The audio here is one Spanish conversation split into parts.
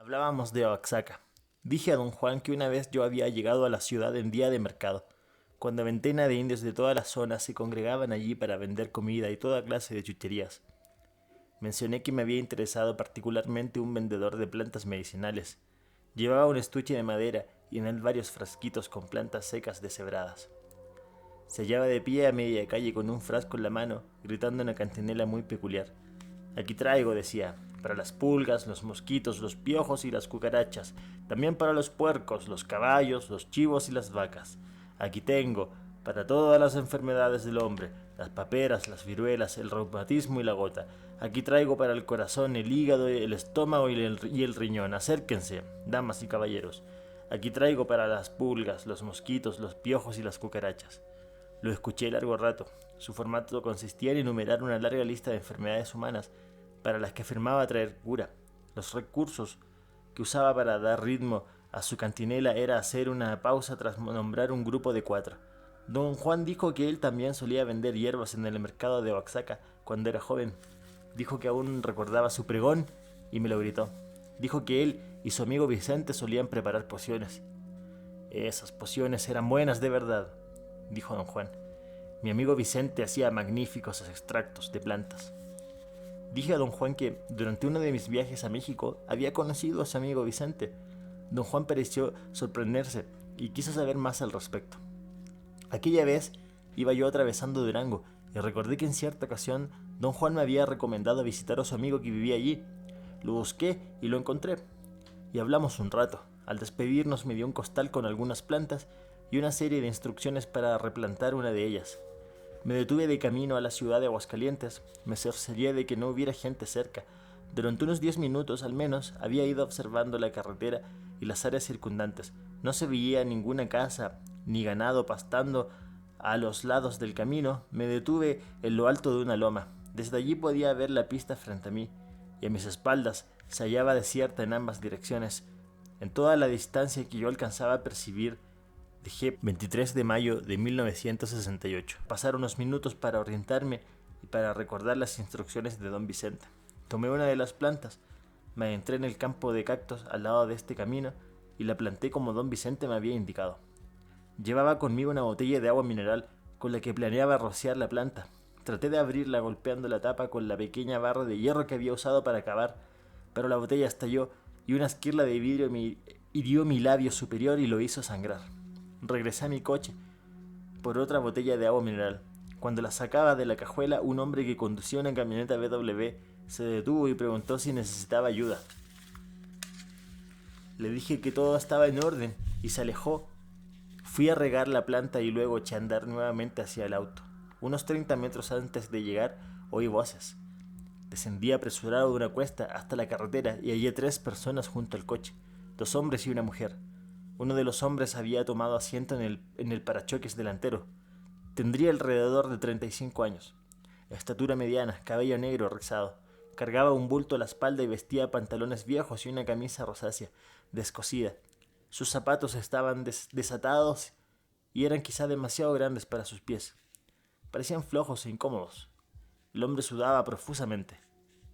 Hablábamos de Oaxaca. Dije a don Juan que una vez yo había llegado a la ciudad en día de mercado, cuando veintena de indios de toda la zona se congregaban allí para vender comida y toda clase de chucherías. Mencioné que me había interesado particularmente un vendedor de plantas medicinales. Llevaba un estuche de madera y en él varios frasquitos con plantas secas deshebradas. Se hallaba de pie a media calle con un frasco en la mano, gritando una cantinela muy peculiar. Aquí traigo, decía, para las pulgas, los mosquitos, los piojos y las cucarachas, también para los puercos, los caballos, los chivos y las vacas. Aquí tengo, para todas las enfermedades del hombre, las paperas, las viruelas, el reumatismo y la gota. Aquí traigo para el corazón, el hígado, el estómago y el riñón. Acérquense, damas y caballeros. Aquí traigo para las pulgas, los mosquitos, los piojos y las cucarachas. Lo escuché largo rato. Su formato consistía en enumerar una larga lista de enfermedades humanas para las que afirmaba traer cura. Los recursos que usaba para dar ritmo a su cantinela era hacer una pausa tras nombrar un grupo de 4. Don Juan dijo que él también solía vender hierbas en el mercado de Oaxaca cuando era joven. Dijo que aún recordaba su pregón y me lo gritó. Dijo que él y su amigo Vicente solían preparar pociones. Esas pociones eran buenas de verdad, dijo don Juan. Mi amigo Vicente hacía magníficos extractos de plantas. Dije a don Juan que durante uno de mis viajes a México había conocido a su amigo Vicente. Don Juan pareció sorprenderse y quiso saber más al respecto. Aquella vez iba yo atravesando Durango y recordé que en cierta ocasión don Juan me había recomendado visitar a su amigo que vivía allí. Lo busqué y lo encontré. Y hablamos un rato. Al despedirnos me dio un costal con algunas plantas y una serie de instrucciones para replantar una de ellas. Me detuve de camino a la ciudad de Aguascalientes, me cercioré de que no hubiera gente cerca. Durante unos 10 minutos al menos había ido observando la carretera y las áreas circundantes. No se veía ninguna casa ni ganado pastando a los lados del camino. Me detuve en lo alto de una loma. Desde allí podía ver la pista frente a mí, y a mis espaldas se hallaba desierta en ambas direcciones. En toda la distancia que yo alcanzaba a percibir, dejé 23 de mayo de 1968. Pasar unos minutos para orientarme y para recordar las instrucciones de don Vicente. Tomé una de las plantas, me adentré en el campo de cactos al lado de este camino y la planté como don Vicente me había indicado. Llevaba conmigo una botella de agua mineral con la que planeaba rociar la planta. Traté de abrirla golpeando la tapa con la pequeña barra de hierro que había usado para cavar, pero la botella estalló y una esquirla de vidrio me hirió mi labio superior y lo hizo sangrar. Regresé a mi coche por otra botella de agua mineral. Cuando la sacaba de la cajuela, un hombre que conducía una camioneta VW se detuvo y preguntó si necesitaba ayuda. Le dije que todo estaba en orden y se alejó. Fui a regar la planta y luego eché a andar nuevamente hacia el auto. Unos 30 metros antes de llegar oí voces. Descendí apresurado de una cuesta hasta la carretera y hallé 3 personas junto al coche, 2 hombres y una mujer. Uno de los hombres había tomado asiento en el parachoques delantero. Tendría alrededor de 35 años. Estatura mediana, cabello negro rizado. Cargaba un bulto a la espalda y vestía pantalones viejos y una camisa rosácea, descosida. Sus zapatos estaban desatados y eran quizá demasiado grandes para sus pies. Parecían flojos e incómodos. El hombre sudaba profusamente.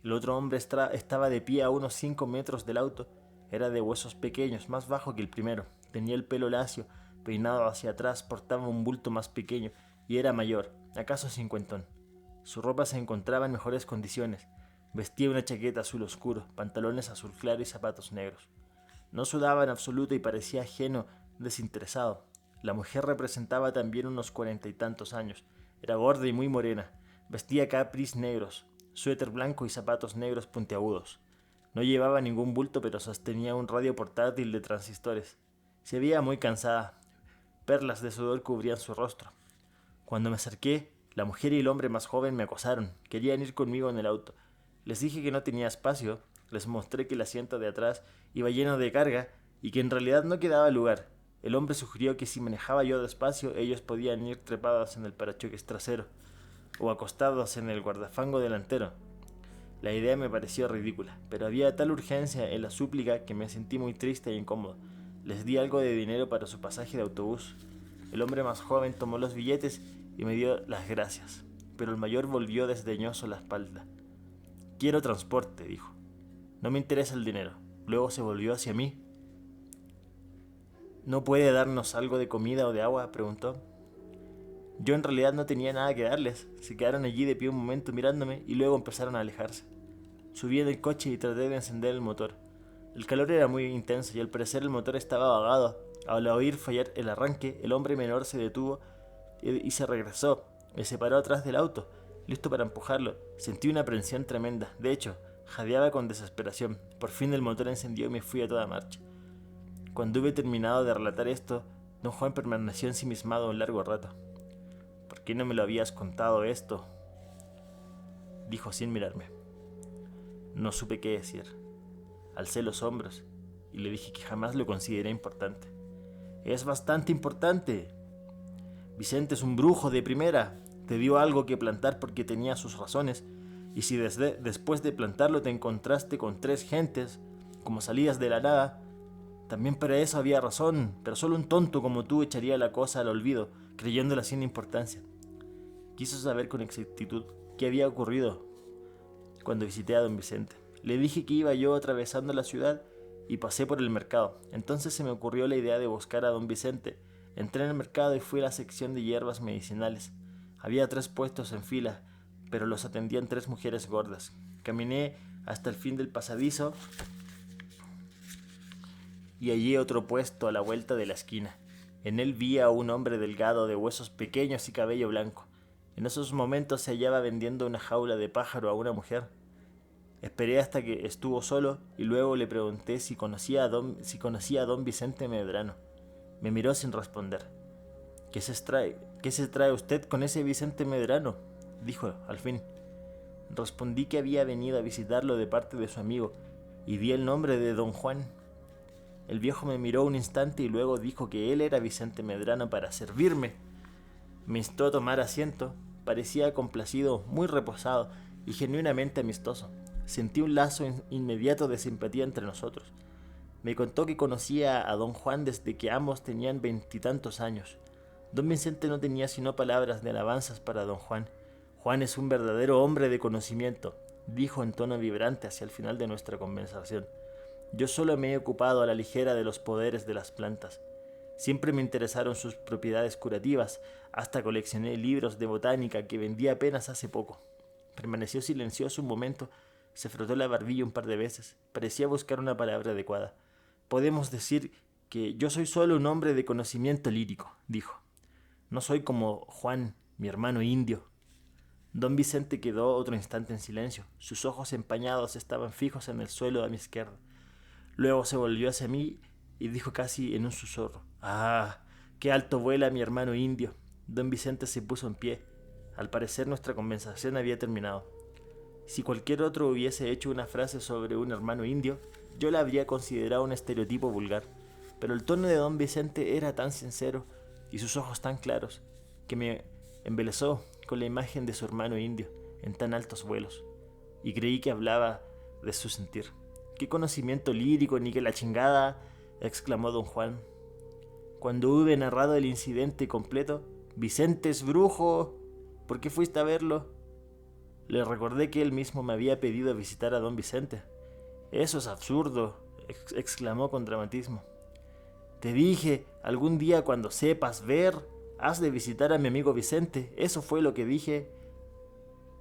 El otro hombre estaba de pie a unos 5 metros del auto. Era de huesos pequeños, más bajo que el primero. Tenía el pelo lacio, peinado hacia atrás, portaba un bulto más pequeño y era mayor, acaso cincuentón. Su ropa se encontraba en mejores condiciones. Vestía una chaqueta azul oscuro, pantalones azul claro y zapatos negros. No sudaba en absoluto y parecía ajeno, desinteresado. La mujer representaba también unos 40 y tantos años. Era gorda y muy morena. Vestía capris negros, suéter blanco y zapatos negros puntiagudos. No llevaba ningún bulto, pero sostenía un radio portátil de transistores. Se veía muy cansada. Perlas de sudor cubrían su rostro. Cuando me acerqué, la mujer y el hombre más joven me acosaron. Querían ir conmigo en el auto. Les dije que no tenía espacio. Les mostré que el asiento de atrás iba lleno de carga y que en realidad no quedaba lugar. El hombre sugirió que si manejaba yo despacio, ellos podían ir trepados en el parachoques trasero o acostados en el guardafango delantero. La idea me pareció ridícula, pero había tal urgencia en la súplica que me sentí muy triste e incómodo. Les di algo de dinero para su pasaje de autobús. El hombre más joven tomó los billetes y me dio las gracias, pero el mayor volvió desdeñoso la espalda. Quiero transporte, dijo. No me interesa el dinero. Luego se volvió hacia mí. ¿No puede darnos algo de comida o de agua?, preguntó. Yo en realidad no tenía nada que darles. Se quedaron allí de pie un momento mirándome y luego empezaron a alejarse. Subí en el coche y traté de encender el motor. El calor era muy intenso y al parecer el motor estaba apagado. Al oír fallar el arranque, el hombre menor se detuvo y se regresó. Me separó atrás del auto, listo para empujarlo. Sentí una aprensión tremenda. De hecho, jadeaba con desesperación. Por fin el motor encendió y me fui a toda marcha. Cuando hube terminado de relatar esto, don Juan permaneció ensimismado un largo rato. ¿Por qué no me lo habías contado esto?, dijo sin mirarme. No supe qué decir. Alcé los hombros y le dije que jamás lo consideré importante. Es bastante importante. Vicente es un brujo de primera. Te dio algo que plantar porque tenía sus razones. Y si después de plantarlo te encontraste con 3 gentes, como salías de la nada, también para eso había razón, pero solo un tonto como tú echaría la cosa al olvido, creyéndola sin importancia. Quiso saber con exactitud qué había ocurrido cuando visité a don Vicente. Le dije que iba yo atravesando la ciudad y pasé por el mercado. Entonces se me ocurrió la idea de buscar a don Vicente. Entré en el mercado y fui a la sección de hierbas medicinales. Había 3 puestos en fila, pero los atendían 3 mujeres gordas. Caminé hasta el fin del pasadizo y hallé otro puesto a la vuelta de la esquina. En él vi a un hombre delgado de huesos pequeños y cabello blanco. En esos momentos se hallaba vendiendo una jaula de pájaro a una mujer. Esperé hasta que estuvo solo y luego le pregunté si conocía a don Vicente Medrano. Me miró sin responder. ¿Qué se trae usted con ese Vicente Medrano?, dijo al fin. Respondí que había venido a visitarlo de parte de su amigo y di el nombre de don Juan. El viejo me miró un instante y luego dijo que él era Vicente Medrano para servirme. Me instó a tomar asiento. Parecía complacido, muy reposado y genuinamente amistoso. Sentí un lazo inmediato de simpatía entre nosotros. Me contó que conocía a don Juan desde que ambos tenían 20 y tantos años. Don Vicente no tenía sino palabras de alabanzas para don Juan. Juan es un verdadero hombre de conocimiento, dijo en tono vibrante hacia el final de nuestra conversación. Yo solo me he ocupado a la ligera de los poderes de las plantas. Siempre me interesaron sus propiedades curativas, hasta coleccioné libros de botánica que vendí apenas hace poco. Permaneció silencioso un momento, se frotó la barbilla un par de veces, parecía buscar una palabra adecuada. Podemos decir que yo soy solo un hombre de conocimiento lírico, dijo. No soy como Juan, mi hermano indio. Don Vicente quedó otro instante en silencio. Sus ojos empañados estaban fijos en el suelo a mi izquierda. Luego se volvió hacia mí y dijo casi en un susurro: ¡Ah! ¡Qué alto vuela mi hermano indio! Don Vicente se puso en pie. Al parecer nuestra conversación había terminado. Si cualquier otro hubiese hecho una frase sobre un hermano indio, yo la habría considerado un estereotipo vulgar. Pero el tono de don Vicente era tan sincero y sus ojos tan claros que me embelesó con la imagen de su hermano indio en tan altos vuelos, y creí que hablaba de su sentir. ¡Qué conocimiento lírico, ni que la chingada!, exclamó don Juan. Cuando hube narrado el incidente completo: «Vicente es brujo, ¿por qué fuiste a verlo?», le recordé que él mismo me había pedido visitar a don Vicente. «Eso es absurdo», exclamó con dramatismo. «Te dije, algún día cuando sepas ver, has de visitar a mi amigo Vicente. Eso fue lo que dije».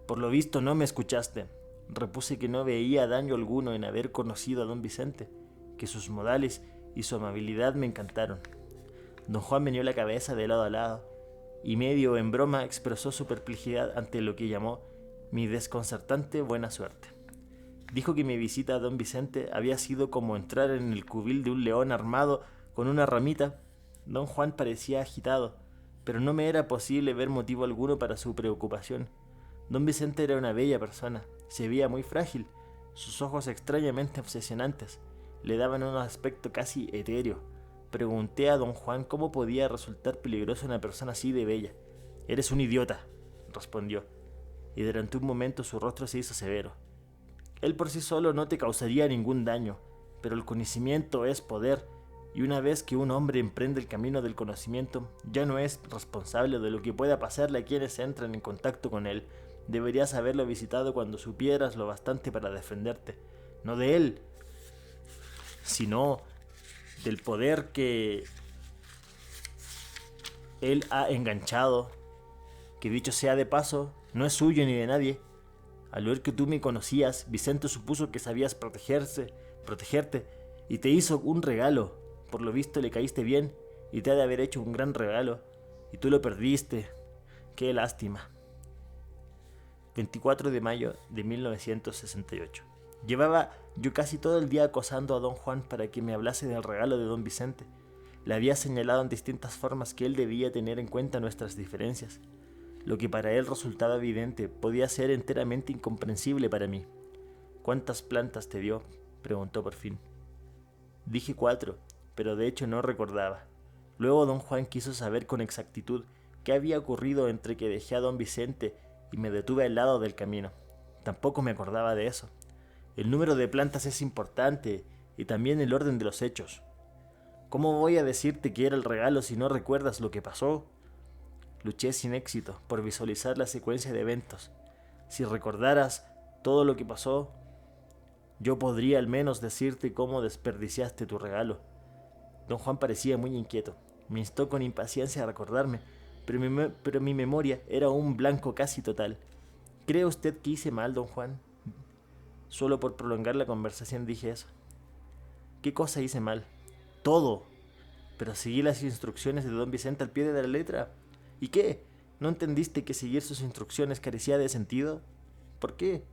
«Por lo visto no me escuchaste». Repuse que no veía daño alguno en haber conocido a don Vicente, que sus modales y su amabilidad me encantaron. Don Juan meneó la cabeza de lado a lado y medio en broma expresó su perplejidad ante lo que llamó mi desconcertante buena suerte. Dijo que mi visita a don Vicente había sido como entrar en el cubil de un león armado con una ramita. Don Juan parecía agitado, pero no me era posible ver motivo alguno para su preocupación. Don Vicente era una bella persona, se veía muy frágil, sus ojos extrañamente obsesionantes le daban un aspecto casi etéreo. Pregunté a don Juan cómo podía resultar peligrosa una persona así de bella. «Eres un idiota», respondió, y durante un momento su rostro se hizo severo. «Él por sí solo no te causaría ningún daño, pero el conocimiento es poder, y una vez que un hombre emprende el camino del conocimiento, ya no es responsable de lo que pueda pasarle a quienes entran en contacto con él. Deberías haberlo visitado cuando supieras lo bastante para defenderte. No de él, sino del poder que él ha enganchado, que dicho sea de paso, no es suyo ni de nadie. Al ver que tú me conocías, Vicente supuso que sabías protegerte, y te hizo un regalo. Por lo visto le caíste bien, y te ha de haber hecho un gran regalo, y tú lo perdiste. Qué lástima. 24 de mayo de 1968. Llevaba yo casi todo el día acosando a don Juan para que me hablase del regalo de don Vicente. Le había señalado en distintas formas que él debía tener en cuenta nuestras diferencias. Lo que para él resultaba evidente podía ser enteramente incomprensible para mí. ¿Cuántas plantas te dio?, preguntó por fin. Dije 4, pero de hecho no recordaba. Luego don Juan quiso saber con exactitud qué había ocurrido entre que dejé a don Vicente y me detuve al lado del camino. Tampoco me acordaba de eso. El número de plantas es importante, y también el orden de los hechos. ¿Cómo voy a decirte que era el regalo si no recuerdas lo que pasó? Luché sin éxito por visualizar la secuencia de eventos. Si recordaras todo lo que pasó, yo podría al menos decirte cómo desperdiciaste tu regalo. Don Juan parecía muy inquieto. Me instó con impaciencia a recordarme, pero mi memoria era un blanco casi total. ¿Cree usted que hice mal, don Juan? Solo por prolongar la conversación dije eso. ¿Qué cosa hice mal? Todo. Pero seguí las instrucciones de don Vicente al pie de la letra. ¿Y qué? ¿No entendiste que seguir sus instrucciones carecía de sentido? ¿Por qué?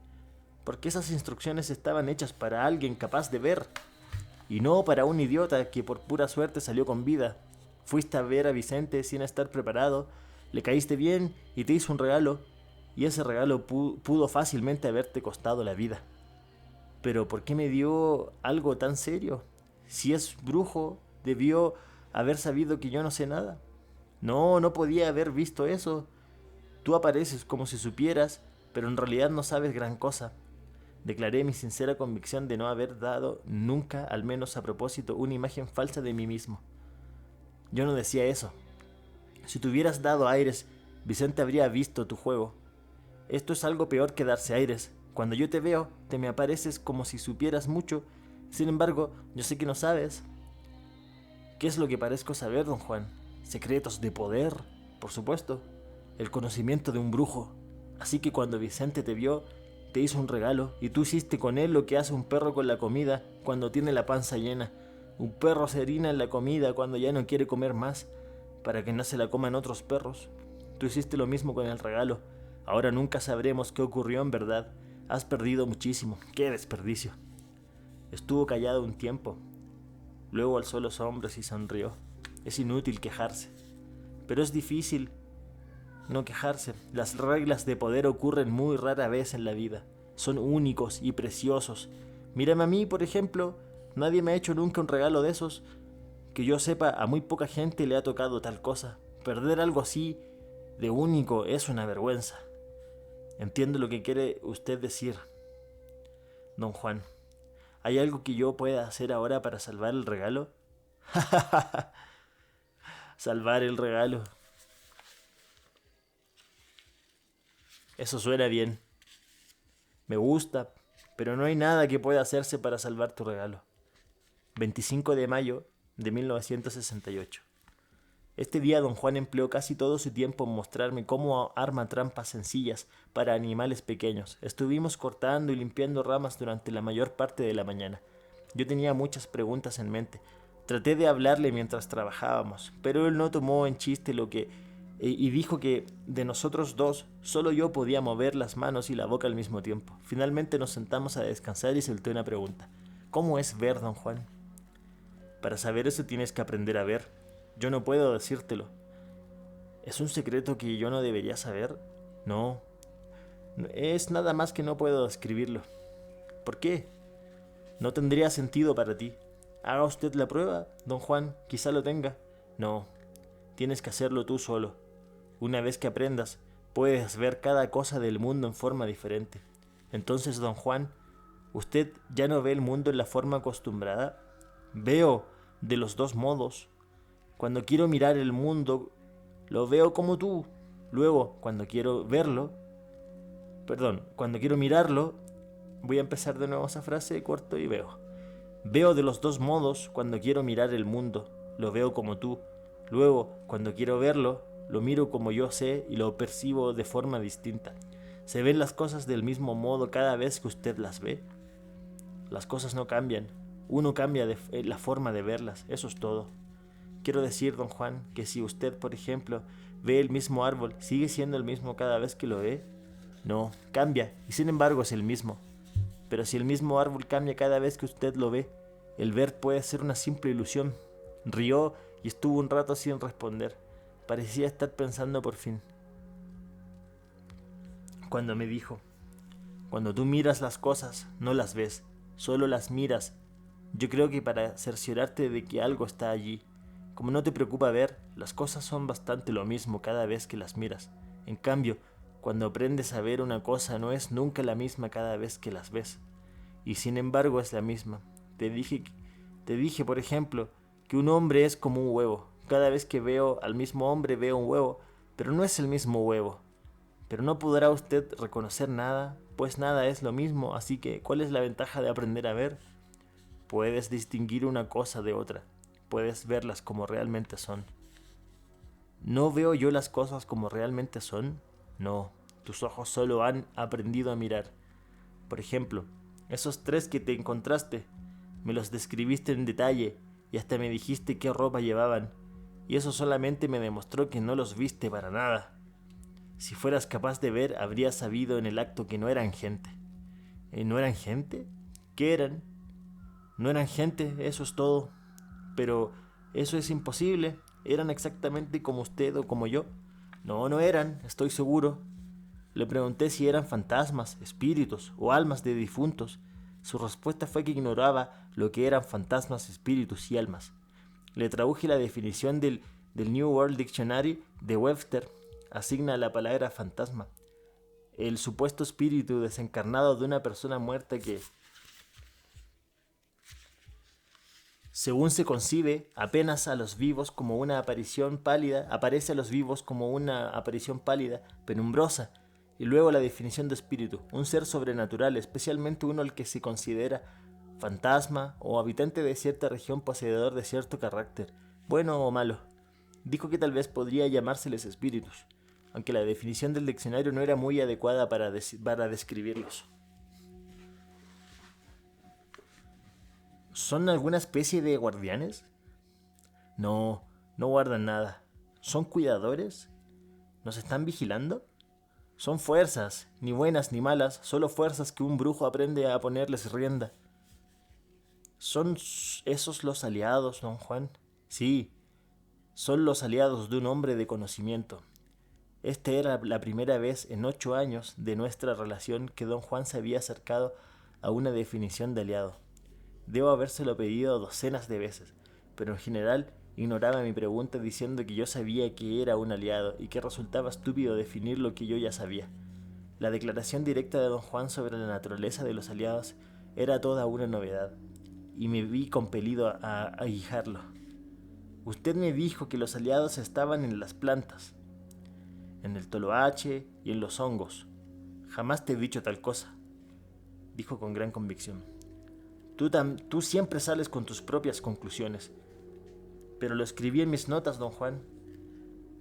Porque esas instrucciones estaban hechas para alguien capaz de ver, y no para un idiota que por pura suerte salió con vida. Fuiste a ver a Vicente sin estar preparado, le caíste bien y te hizo un regalo, y ese regalo pudo fácilmente haberte costado la vida. Pero ¿por qué me dio algo tan serio? Si es brujo, debió haber sabido que yo no sé nada. No podía haber visto eso. Tú apareces como si supieras, pero en realidad no sabes gran cosa. Declaré mi sincera convicción de no haber dado nunca, al menos a propósito, una imagen falsa de mí mismo. Yo no decía eso. Si te hubieras dado aires, Vicente habría visto tu juego. Esto es algo peor que darse aires. Cuando yo te veo, te me apareces como si supieras mucho. Sin embargo, yo sé que no sabes. ¿Qué es lo que parezco saber, don Juan? Secretos de poder, por supuesto. El conocimiento de un brujo. Así que cuando Vicente te vio, te hizo un regalo y tú hiciste con él lo que hace un perro con la comida cuando tiene la panza llena. Un perro se orina en la comida cuando ya no quiere comer más, para que no se la coman otros perros. Tú hiciste lo mismo con el regalo. Ahora nunca sabremos qué ocurrió en verdad. Has perdido muchísimo. ¡Qué desperdicio! Estuvo callado un tiempo. Luego alzó los hombros y sonrió. Es inútil quejarse. Pero es difícil no quejarse. Las reglas de poder ocurren muy rara vez en la vida. Son únicos y preciosos. Mírame a mí, por ejemplo. Nadie me ha hecho nunca un regalo de esos. Que yo sepa, a muy poca gente le ha tocado tal cosa. Perder algo así de único es una vergüenza. Entiendo lo que quiere usted decir, don Juan. ¿Hay algo que yo pueda hacer ahora para salvar el regalo? Salvar el regalo. Eso suena bien. Me gusta, pero no hay nada que pueda hacerse para salvar tu regalo. 25 de mayo de 1968. Este día don Juan empleó casi todo su tiempo en mostrarme cómo arma trampas sencillas para animales pequeños. Estuvimos cortando y limpiando ramas durante la mayor parte de la mañana. Yo tenía muchas preguntas en mente. Traté de hablarle mientras trabajábamos, pero él no tomó en chiste lo que y dijo que de nosotros dos solo yo podía mover las manos y la boca al mismo tiempo. Finalmente nos sentamos a descansar y solté una pregunta. ¿Cómo es ver, don Juan? Para saber eso tienes que aprender a ver. Yo no puedo decírtelo. ¿Es un secreto que yo no debería saber? No. Es nada más que no puedo describirlo. ¿Por qué? No tendría sentido para ti. Haga usted la prueba, don Juan, quizá lo tenga. No. Tienes que hacerlo tú solo. Una vez que aprendas, puedes ver cada cosa del mundo en forma diferente. Entonces, don Juan, ¿usted ya no ve el mundo en la forma acostumbrada? Veo de los dos modos. Cuando quiero mirar el mundo, lo veo como tú. Luego, cuando quiero mirarlo, voy a empezar de nuevo esa frase, corto y veo. Veo de los dos modos cuando quiero mirar el mundo, lo veo como tú. Luego, cuando quiero verlo, lo miro como yo sé y lo percibo de forma distinta. ¿Se ven las cosas del mismo modo cada vez que usted las ve? Las cosas no cambian, uno cambia la forma de verlas, eso es todo. Quiero decir, don Juan, que si usted, por ejemplo, ve el mismo árbol, ¿sigue siendo el mismo cada vez que lo ve? No, cambia, y sin embargo es el mismo. Pero si el mismo árbol cambia cada vez que usted lo ve, el ver puede ser una simple ilusión. Rió y estuvo un rato sin responder. Parecía estar pensando por fin. Cuando me dijo, cuando tú miras las cosas, no las ves, solo las miras. Yo creo que para cerciorarte de que algo está allí, como no te preocupa ver, las cosas son bastante lo mismo cada vez que las miras. En cambio, cuando aprendes a ver una cosa no es nunca la misma cada vez que las ves. Y sin embargo es la misma. Te dije, por ejemplo, que un hombre es como un huevo. Cada vez que veo al mismo hombre veo un huevo, pero no es el mismo huevo. Pero no podrá usted reconocer nada, pues nada es lo mismo, así que ¿cuál es la ventaja de aprender a ver? Puedes distinguir una cosa de otra, puedes verlas como realmente son. ¿No veo yo las cosas como realmente son? No, tus ojos solo han aprendido a mirar. Por ejemplo, esos tres que te encontraste, me los describiste en detalle y hasta me dijiste qué ropa llevaban, y eso solamente me demostró que no los viste para nada. Si fueras capaz de ver, habrías sabido en el acto que no eran gente. ¿No eran gente? ¿Qué eran? No eran gente, eso es todo. Pero eso es imposible. ¿Eran exactamente como usted o como yo? No, no eran, estoy seguro. Le pregunté si eran fantasmas, espíritus o almas de difuntos. Su respuesta fue que ignoraba lo que eran fantasmas, espíritus y almas. Le traduje la definición del New World Dictionary de Webster. Asigna a la palabra fantasma el supuesto espíritu desencarnado de una persona muerta que, según se concibe, apenas a los vivos como una aparición pálida, aparece a los vivos como una aparición pálida, penumbrosa. Y luego la definición de espíritu, un ser sobrenatural, especialmente uno al que se considera fantasma o habitante de cierta región poseedor de cierto carácter, bueno o malo. Dijo que tal vez podría llamárseles espíritus, aunque la definición del diccionario no era muy adecuada para describirlos. ¿Son alguna especie de guardianes? No, no guardan nada. ¿Son cuidadores? ¿Nos están vigilando? Son fuerzas, ni buenas ni malas, solo fuerzas que un brujo aprende a ponerles rienda. ¿Son esos los aliados, don Juan? Sí, son los aliados de un hombre de conocimiento. Esta era la primera vez en 8 años de nuestra relación que don Juan se había acercado a una definición de aliado. Debo habérselo pedido docenas de veces, pero en general ignoraba mi pregunta diciendo que yo sabía que era un aliado y que resultaba estúpido definir lo que yo ya sabía. La declaración directa de don Juan sobre la naturaleza de los aliados era toda una novedad, y me vi compelido a aguijarlo. Usted me dijo que los aliados estaban en las plantas, en el toloache y en los hongos. Jamás te he dicho tal cosa, dijo con gran convicción. Tú siempre sales con tus propias conclusiones. Pero lo escribí en mis notas, don Juan.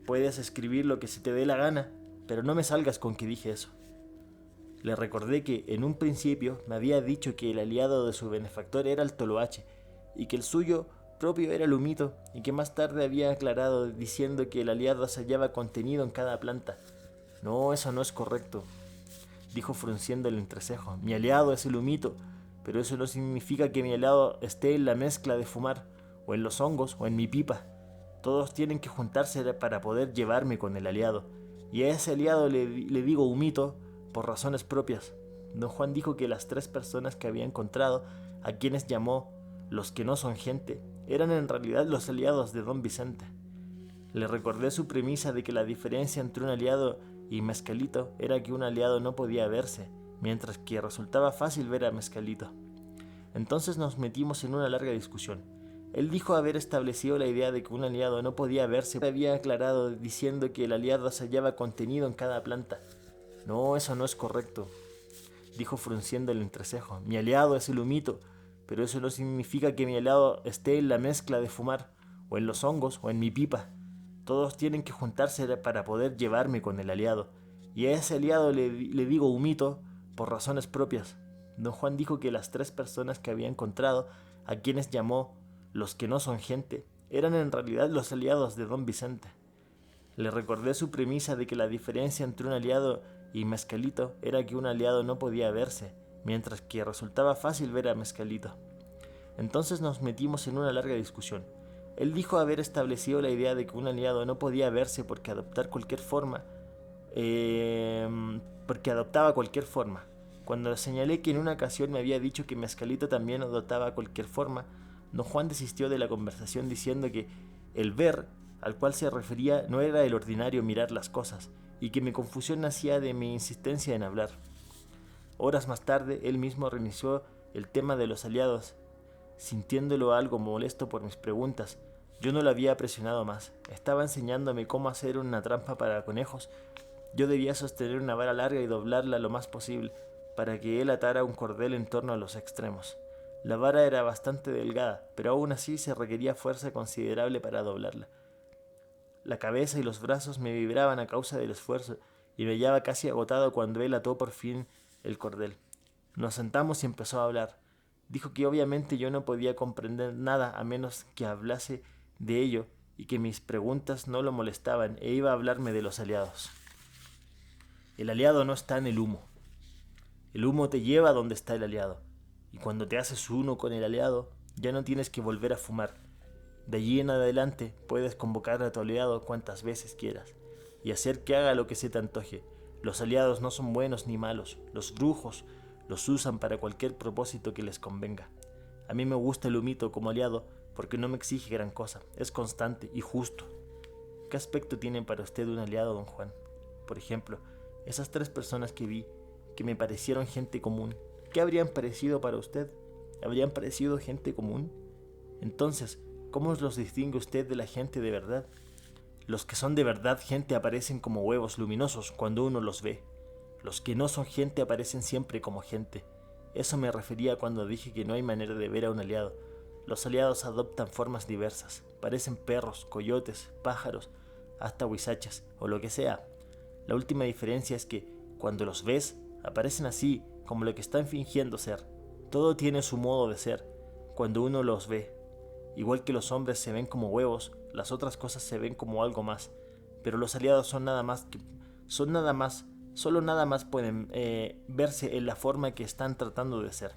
Puedes escribir lo que se te dé la gana, pero no me salgas con que dije eso. Le recordé que, en un principio, me había dicho que el aliado de su benefactor era el toloache, y que el suyo propio era el humito, y que más tarde había aclarado diciendo que el aliado se hallaba contenido en cada planta. No, eso no es correcto, dijo frunciendo el entrecejo. Mi aliado es el humito, pero eso no significa que mi aliado esté en la mezcla de fumar, o en los hongos, o en mi pipa. Todos tienen que juntarse para poder llevarme con el aliado, y a ese aliado le digo humito por razones propias. Don Juan dijo que las 3 personas que había encontrado, a quienes llamó los que no son gente, eran en realidad los aliados de don Vicente. Le recordé su premisa de que la diferencia entre un aliado y Mezcalito era que un aliado no podía verse, mientras que resultaba fácil ver a Mezcalito. Entonces nos metimos en una larga discusión. Él dijo haber establecido la idea de que un aliado no podía verse, había aclarado diciendo que el aliado se hallaba contenido en cada planta. No, eso no es correcto, dijo frunciendo el entrecejo. Mi aliado es el humito, pero eso no significa que mi aliado esté en la mezcla de fumar, o en los hongos, o en mi pipa. Todos tienen que juntarse para poder llevarme con el aliado, y a ese aliado le digo humito por razones propias. Don Juan dijo que las 3 personas que había encontrado, a quienes llamó los que no son gente, eran en realidad los aliados de don Vicente. Le recordé su premisa de que la diferencia entre un aliado y Mezcalito era que un aliado no podía verse, mientras que resultaba fácil ver a Mezcalito. Entonces nos metimos en una larga discusión. Él dijo haber establecido la idea de que un aliado no podía verse porque adoptaba cualquier forma. Cuando le señalé que en una ocasión me había dicho que Mezcalito también adoptaba cualquier forma, don Juan desistió de la conversación diciendo que el ver al cual se refería no era el ordinario mirar las cosas, y que mi confusión nacía de mi insistencia en hablar. Horas más tarde, él mismo reinició el tema de los aliados, sintiéndolo algo molesto por mis preguntas. Yo no lo había presionado más. Estaba enseñándome cómo hacer una trampa para conejos. Yo debía sostener una vara larga y doblarla lo más posible, para que él atara un cordel en torno a los extremos. La vara era bastante delgada, pero aún así se requería fuerza considerable para doblarla. La cabeza y los brazos me vibraban a causa del esfuerzo, y me hallaba casi agotado cuando él ató por fin el cordel. Nos sentamos y empezó a hablar. Dijo que obviamente yo no podía comprender nada a menos que hablase de ello, y que mis preguntas no lo molestaban, e iba a hablarme de los aliados. El aliado no está en el humo. El humo te lleva a donde está el aliado, y cuando te haces uno con el aliado, ya no tienes que volver a fumar. De allí en adelante puedes convocar a tu aliado cuantas veces quieras, y hacer que haga lo que se te antoje. Los aliados no son buenos ni malos, los brujos los usan para cualquier propósito que les convenga. A mí me gusta el humito como aliado porque no me exige gran cosa, es constante y justo. ¿Qué aspecto tiene para usted un aliado, don Juan? Por ejemplo, esas 3 personas que vi, que me parecieron gente común, ¿qué habrían parecido para usted? ¿Habrían parecido gente común? Entonces, ¿cómo los distingue usted de la gente de verdad? Los que son de verdad gente aparecen como huevos luminosos cuando uno los ve. Los que no son gente aparecen siempre como gente. Eso me refería cuando dije que no hay manera de ver a un aliado. Los aliados adoptan formas diversas. Parecen perros, coyotes, pájaros, hasta huizachas, o lo que sea. La última diferencia es que, cuando los ves, aparecen así, como lo que están fingiendo ser. Todo tiene su modo de ser, cuando uno los ve. Igual que los hombres se ven como huevos, las otras cosas se ven como algo más. Pero los aliados solo nada más pueden verse en la forma que están tratando de ser.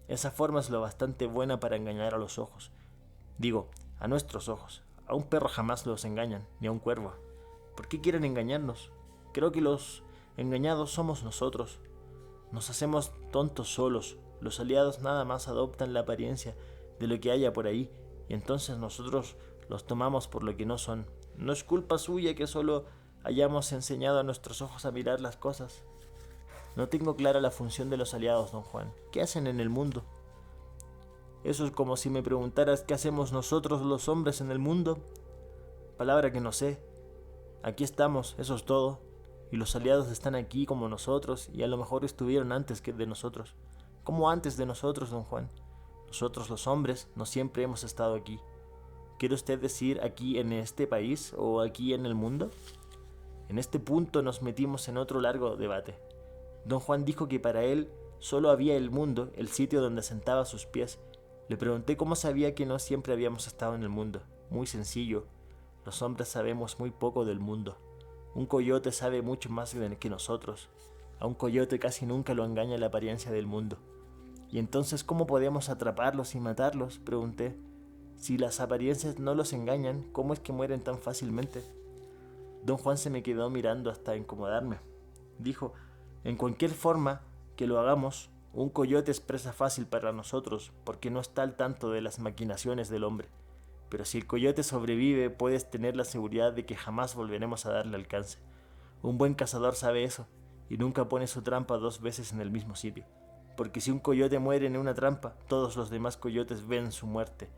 Esa forma es lo bastante buena para engañar a los ojos. Digo, a nuestros ojos. A un perro jamás los engañan, ni a un cuervo. ¿Por qué quieren engañarnos? Creo que los engañados somos nosotros. Nos hacemos tontos solos. Los aliados nada más adoptan la apariencia de lo que haya por ahí, y entonces nosotros los tomamos por lo que no son. No es culpa suya que solo hayamos enseñado a nuestros ojos a mirar las cosas. No tengo clara la función de los aliados, don Juan. ¿Qué hacen en el mundo? Eso es como si me preguntaras qué hacemos nosotros los hombres en el mundo. Palabra que no sé. Aquí estamos, eso es todo. Y los aliados están aquí como nosotros, y a lo mejor estuvieron antes que de nosotros. ¿Cómo antes de nosotros, don Juan? Nosotros los hombres no siempre hemos estado aquí. ¿Quiere usted decir aquí en este país o aquí en el mundo? En este punto nos metimos en otro largo debate. Don Juan dijo que para él solo había el mundo, el sitio donde sentaba sus pies. Le pregunté cómo sabía que no siempre habíamos estado en el mundo. Muy sencillo. Los hombres sabemos muy poco del mundo. Un coyote sabe mucho más que nosotros. A un coyote casi nunca lo engaña la apariencia del mundo. ¿Y entonces cómo podemos atraparlos y matarlos?, pregunté. Si las apariencias no los engañan, ¿cómo es que mueren tan fácilmente? Don Juan se me quedó mirando hasta incomodarme. Dijo, en cualquier forma que lo hagamos, un coyote es presa fácil para nosotros, porque no está al tanto de las maquinaciones del hombre. Pero si el coyote sobrevive, puedes tener la seguridad de que jamás volveremos a darle alcance. Un buen cazador sabe eso, y nunca pone su trampa 2 veces en el mismo sitio. Porque si un coyote muere en una trampa, todos los demás coyotes ven su muerte,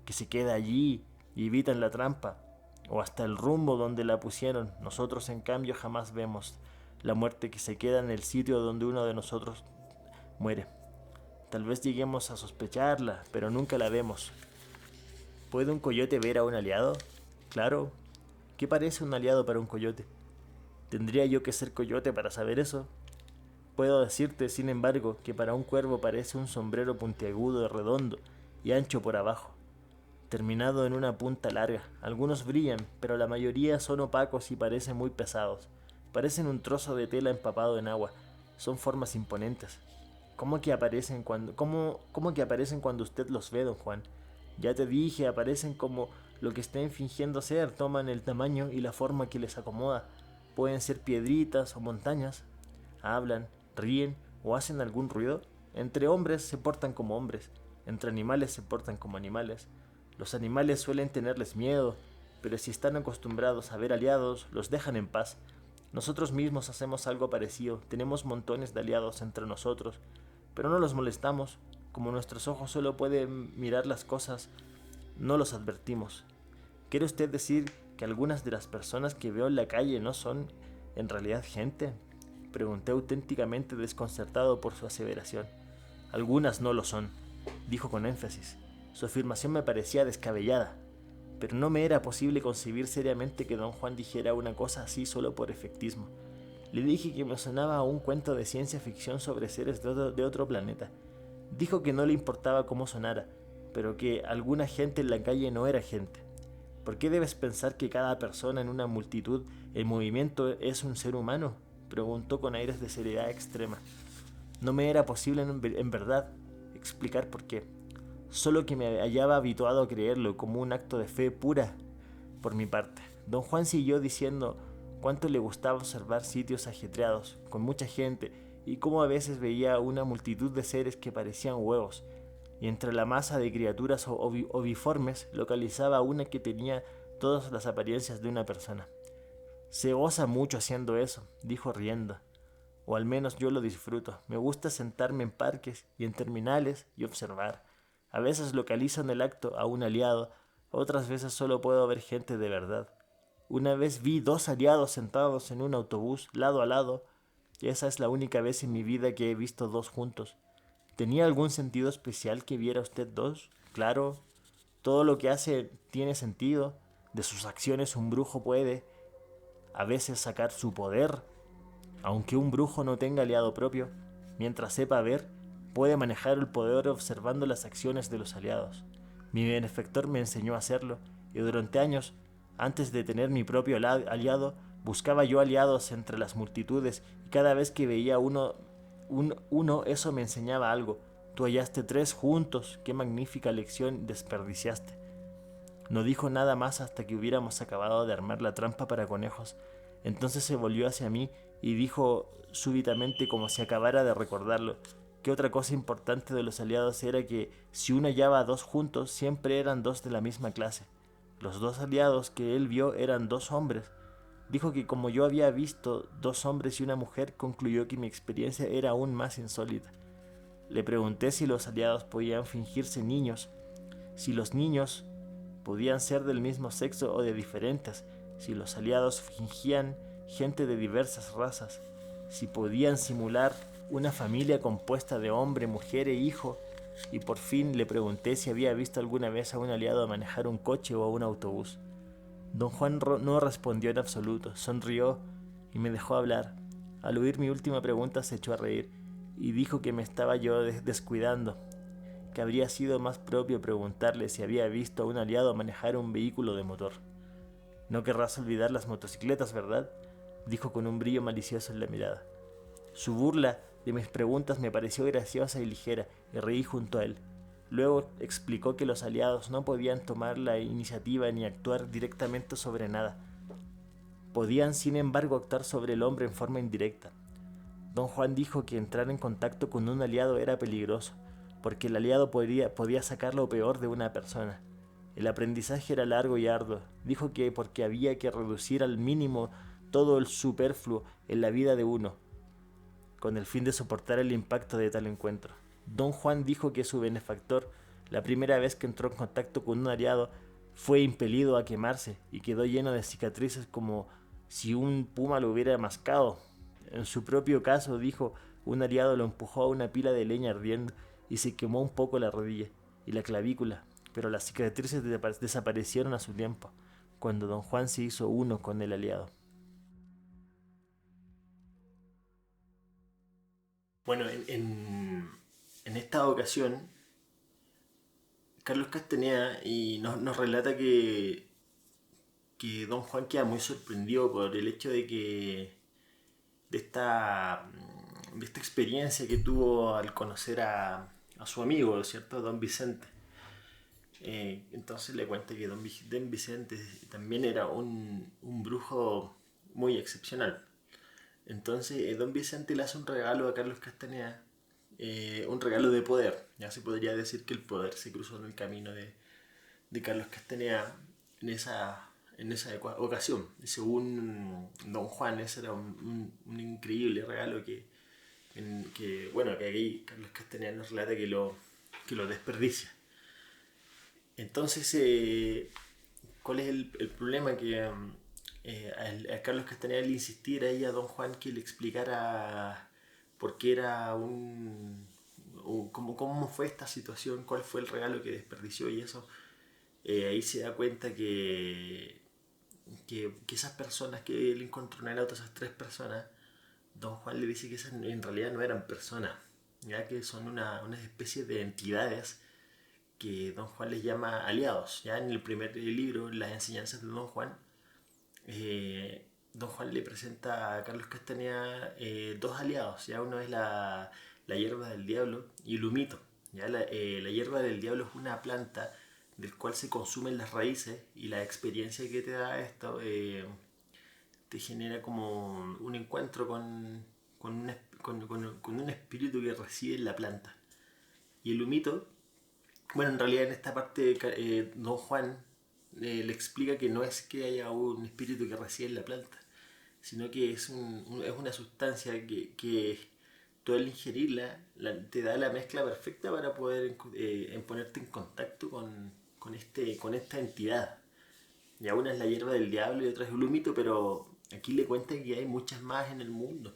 que se queda allí y evitan la trampa, o hasta el rumbo donde la pusieron. Nosotros, en cambio, jamás vemos la muerte que se queda en el sitio donde uno de nosotros muere. Tal vez lleguemos a sospecharla, pero nunca la vemos. ¿Puede un coyote ver a un aliado? Claro. ¿Qué parece un aliado para un coyote? ¿Tendría yo que ser coyote para saber eso? Puedo decirte, sin embargo, que para un cuervo parece un sombrero puntiagudo, redondo y ancho por abajo, terminado en una punta larga. Algunos brillan, pero la mayoría son opacos y parecen muy pesados. Parecen un trozo de tela empapado en agua. Son formas imponentes. ¿Cómo que aparecen cuando usted los ve, don Juan? Ya te dije, aparecen como lo que estén fingiendo ser, toman el tamaño y la forma que les acomoda. Pueden ser piedritas o montañas. Hablan, ríen o hacen algún ruido. Entre hombres se portan como hombres, entre animales se portan como animales. Los animales suelen tenerles miedo, pero si están acostumbrados a ver aliados, los dejan en paz. Nosotros mismos hacemos algo parecido, tenemos montones de aliados entre nosotros, pero no los molestamos. Como nuestros ojos solo pueden mirar las cosas, no los advertimos. ¿Quiere usted decir que algunas de las personas que veo en la calle no son en realidad gente? Pregunté auténticamente desconcertado por su aseveración. Algunas no lo son, dijo con énfasis. Su afirmación me parecía descabellada, pero no me era posible concebir seriamente que don Juan dijera una cosa así solo por efectismo. Le dije que me sonaba a un cuento de ciencia ficción sobre seres de otro planeta. Dijo que no le importaba cómo sonara, pero que alguna gente en la calle no era gente. ¿Por qué debes pensar que cada persona en una multitud en movimiento es un ser humano? Preguntó con aires de seriedad extrema. No me era posible en verdad explicar por qué, solo que me hallaba habituado a creerlo como un acto de fe pura por mi parte. Don Juan siguió diciendo cuánto le gustaba observar sitios ajetreados, con mucha gente, y cómo a veces veía una multitud de seres que parecían huevos, y entre la masa de criaturas oviformes localizaba una que tenía todas las apariencias de una persona. Se goza mucho haciendo eso, dijo riendo. O al menos yo lo disfruto. Me gusta sentarme en parques y en terminales y observar. A veces localizo en el acto a un aliado, otras veces solo puedo ver gente de verdad. Una vez vi 2 aliados sentados en un autobús, lado a lado, y esa es la única vez en mi vida que he visto 2 juntos. ¿Tenía algún sentido especial que viera usted 2? Claro, todo lo que hace tiene sentido. De sus acciones un brujo puede, a veces, sacar su poder. Aunque un brujo no tenga aliado propio, mientras sepa ver, puede manejar el poder observando las acciones de los aliados. Mi benefactor me enseñó a hacerlo, y durante años, antes de tener mi propio aliado, buscaba yo aliados entre las multitudes, y cada vez que veía uno, eso me enseñaba algo. Tú hallaste 3 juntos, qué magnífica lección desperdiciaste. No dijo nada más hasta que hubiéramos acabado de armar la trampa para conejos. Entonces se volvió hacia mí y dijo súbitamente, como si acabara de recordarlo, que otra cosa importante de los aliados era que si uno hallaba a 2 juntos, siempre eran 2 de la misma clase. Los 2 aliados que él vio eran 2 hombres. Dijo que como yo había visto 2 hombres y una mujer, concluyó que mi experiencia era aún más insólita. Le pregunté si los aliados podían fingirse niños, si los niños podían ser del mismo sexo o de diferentes, si los aliados fingían gente de diversas razas, si podían simular una familia compuesta de hombre, mujer e hijo, y por fin le pregunté si había visto alguna vez a un aliado manejar un coche o un autobús. Don Juan no respondió en absoluto, sonrió y me dejó hablar. Al oír mi última pregunta se echó a reír y dijo que me estaba yo descuidando, que habría sido más propio preguntarle si había visto a un aliado manejar un vehículo de motor. No querrás olvidar las motocicletas, ¿verdad?, dijo con un brillo malicioso en la mirada. Su burla de mis preguntas me pareció graciosa y ligera, y reí junto a él. Luego explicó que los aliados no podían tomar la iniciativa ni actuar directamente sobre nada. Podían, sin embargo, actuar sobre el hombre en forma indirecta. Don Juan dijo que entrar en contacto con un aliado era peligroso, porque el aliado podía sacar lo peor de una persona. El aprendizaje era largo y arduo. Dijo que porque había que reducir al mínimo todo el superfluo en la vida de uno, con el fin de soportar el impacto de tal encuentro. Don Juan dijo que su benefactor, la primera vez que entró en contacto con un aliado, fue impelido a quemarse y quedó lleno de cicatrices como si un puma lo hubiera mascado. En su propio caso, dijo, un aliado lo empujó a una pila de leña ardiendo y se quemó un poco la rodilla y la clavícula, pero las cicatrices desaparecieron a su tiempo, cuando don Juan se hizo uno con el aliado. Bueno, en esta ocasión, Carlos Castaneda nos relata que don Juan queda muy sorprendido por el hecho de de esta experiencia que tuvo al conocer a su amigo, ¿cierto? Don Vicente. Entonces le cuenta que don Vicente también era un brujo muy excepcional. Entonces don Vicente le hace un regalo a Carlos Castaneda, un regalo de poder. Ya se podría decir que el poder se cruzó en el camino de Carlos Castaneda en esa ocasión. Y según don Juan, ese era un increíble regalo bueno, que aquí Carlos Castaneda nos relata que lo desperdicia. Entonces, ¿cuál es el problema? Que a Carlos Castaneda le insistir ahí a don Juan que le explicara por qué era cómo fue esta situación, cuál fue el regalo que desperdició y eso. Ahí se da cuenta que esas personas que él encontró en el auto, esas tres personas, don Juan le dice que esas en realidad no eran personas, ya que son una especie de entidades que don Juan les llama aliados. Ya en el primer libro, las enseñanzas de don Juan, don Juan le presenta a Carlos Castaneda dos aliados. Ya uno es la hierba del diablo y el humito. Ya la hierba del diablo es una planta del cual se consumen las raíces, y la experiencia que te da esto te genera como un encuentro con un espíritu que reside en la planta. Y el humito, bueno, en realidad en esta parte don Juan le explica que no es que haya un espíritu que reside en la planta, sino que es una sustancia que tú al ingerirla te da la mezcla perfecta para poder ponerte en contacto con esta entidad. Y una es la hierba del diablo y otra es el humito, pero aquí le cuenta que hay muchas más en el mundo.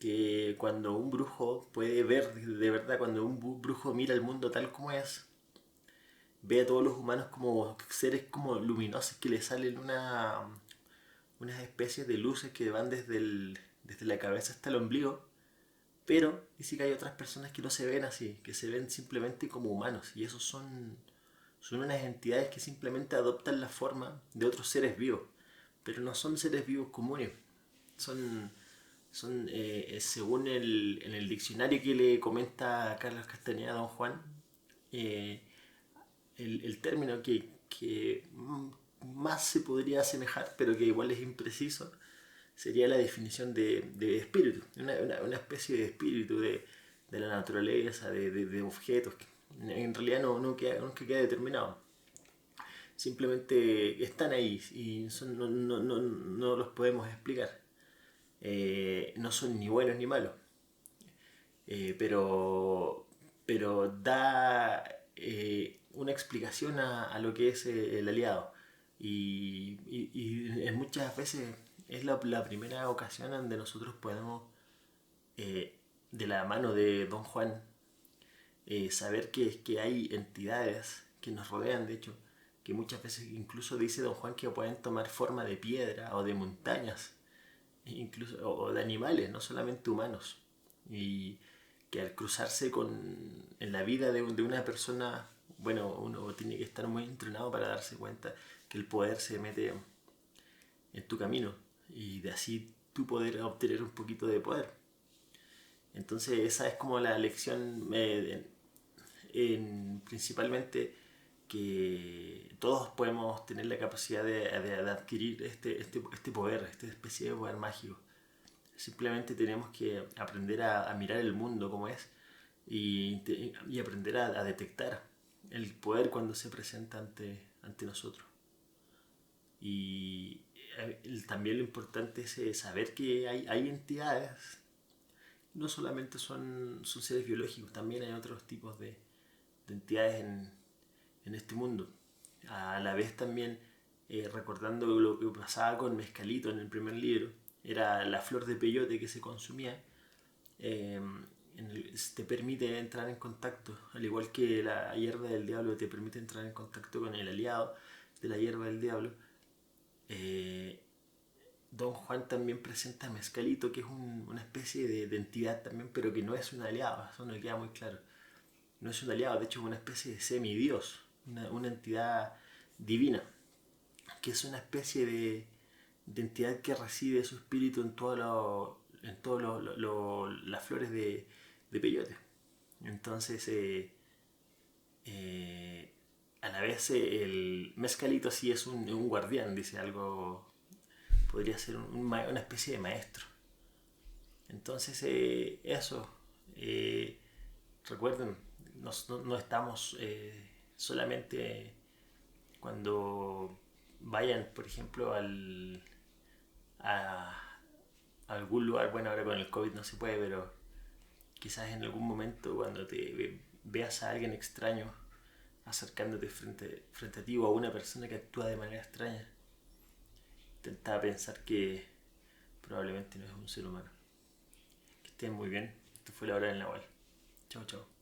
Que cuando un brujo puede ver, de verdad, cuando un brujo mira el mundo tal como es, ve a todos los humanos como seres como luminosos que le salen unas especies de luces que van desde la cabeza hasta el ombligo, pero dice que hay otras personas que no se ven así, que se ven simplemente como humanos, y esos son unas entidades que simplemente adoptan la forma de otros seres vivos, pero no son seres vivos comunes, son, según en el diccionario que le comenta Carlos Castañeda a don Juan, eh, el término que más se podría asemejar, pero que igual es impreciso, sería la definición de espíritu, una especie de espíritu de la naturaleza, de objetos, que en realidad nunca queda determinado. Simplemente están ahí y no los podemos explicar. No son ni buenos ni malos, eh, pero, pero da una explicación a lo que es el aliado. Y en muchas veces es la primera ocasión donde nosotros podemos, de la mano de don Juan, saber que hay entidades que nos rodean, de hecho, que muchas veces incluso dice don Juan que pueden tomar forma de piedra o de montañas, incluso, o de animales, no solamente humanos. Y que al cruzarse en la vida de una persona, bueno, uno tiene que estar muy entrenado para darse cuenta que el poder se mete en tu camino y de así tú poder obtener un poquito de poder. Entonces esa es como la lección, principalmente que todos podemos tener la capacidad de adquirir este poder, esta especie de poder mágico. Simplemente tenemos que aprender a mirar el mundo como es y aprender a detectar el poder cuando se presenta ante nosotros. Y también lo importante es saber que hay entidades, no solamente son seres biológicos, también hay otros tipos de entidades en este mundo. A la vez también, recordando lo que pasaba con Mezcalito en el primer libro, era la flor de peyote que se consumía. eh, te permite entrar en contacto, al igual que la hierba del diablo te permite entrar en contacto con el aliado de la hierba del diablo. eh, Don Juan también presenta a Mezcalito, que es una especie de entidad también, pero que no es un aliado, eso no le queda muy claro. No es un aliado, de hecho es una especie de semidios, una entidad divina, que es una especie de entidad que recibe su espíritu en todas las flores de peyote. Entonces, eh, a la vez el mezcalito sí es un guardián, dice algo, podría ser una especie de maestro. Entonces, eso, eh, recuerden, no estamos solamente cuando vayan, por ejemplo, a algún lugar, bueno, ahora con el COVID no se puede, pero quizás en algún momento cuando veas a alguien extraño acercándote frente a ti o a una persona que actúa de manera extraña, intenta pensar que probablemente no es un ser humano. Que estén muy bien. Esto fue la hora del Nahual. Chao, chao.